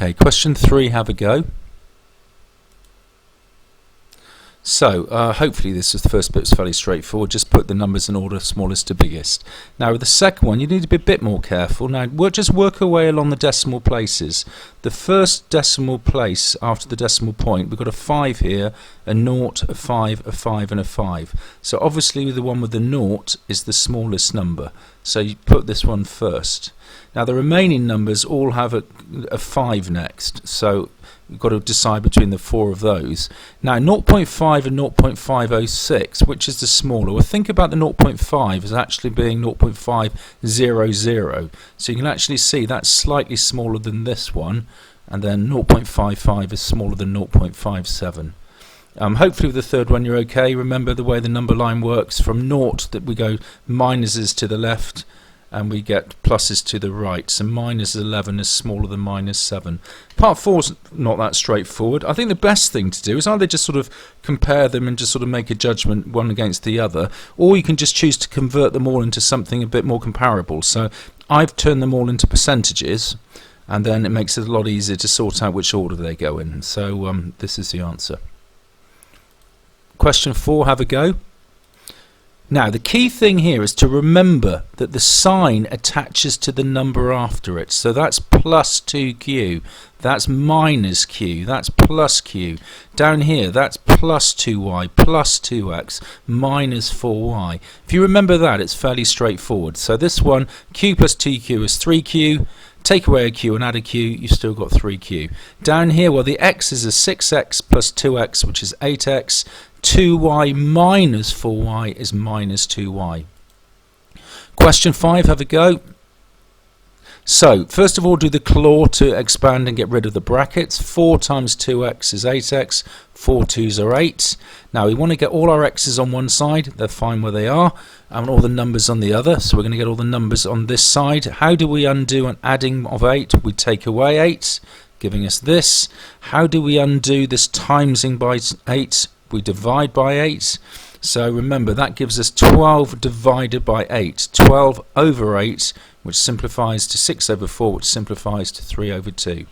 Okay, question 3, have a go. So, hopefully this is the first bit, was fairly straightforward. Just put the numbers in order, smallest to biggest. Now with the second one, you need to be a bit more careful. Now we'll just work our way along the decimal places. The first decimal place after the decimal point, we've got a 5 here, a 0, a 5, a 5 and a 5. So obviously the one with the 0 is the smallest number. So you put this one first. Now the remaining numbers all have a 5 next. So we've got to decide between the 4 of those. Now 0.5 and 0.506, which is the smaller? Well, think about the 0.5 as actually being 0.500. So you can actually see that's slightly smaller than this one, and then 0.55 is smaller than 0.57. Hopefully with the third one you're okay. Remember the way the number line works, from 0 that we go minuses to the left and we get pluses to the right. So minus 11 is smaller than minus 7. Part 4 is not that straightforward. I think the best thing to do is either just sort of compare them and just sort of make a judgment one against the other, or you can just choose to convert them all into something a bit more comparable. So I've turned them all into percentages, and then it makes it a lot easier to sort out which order they go in. So this is the answer. Question 4, have a go. Now the key thing here is to remember that the sign attaches to the number after it. So that's plus 2q, that's minus q, that's plus q. Down here that's plus 2y, plus 2x, minus 4y. If you remember that, it's fairly straightforward. So this one, q plus 2q is 3q. Take away a q and add a q, you've still got 3q. Down here, well, the x is a 6x plus 2x, which is 8x. 2y minus 4y is minus 2y. Question 5, have a go. So, first of all, do the claw to expand and get rid of the brackets. 4 times 2x is 8x, 4 2s are 8. Now we want to get all our x's on one side, they're fine where they are, and all the numbers on the other, so we're going to get all the numbers on this side. How do we undo an adding of 8? We take away 8, giving us this. How do we undo this timesing by 8? We divide by 8. So remember, that gives us 12 divided by 8. 12 over 8, which simplifies to 6 over 4, which simplifies to 3 over 2.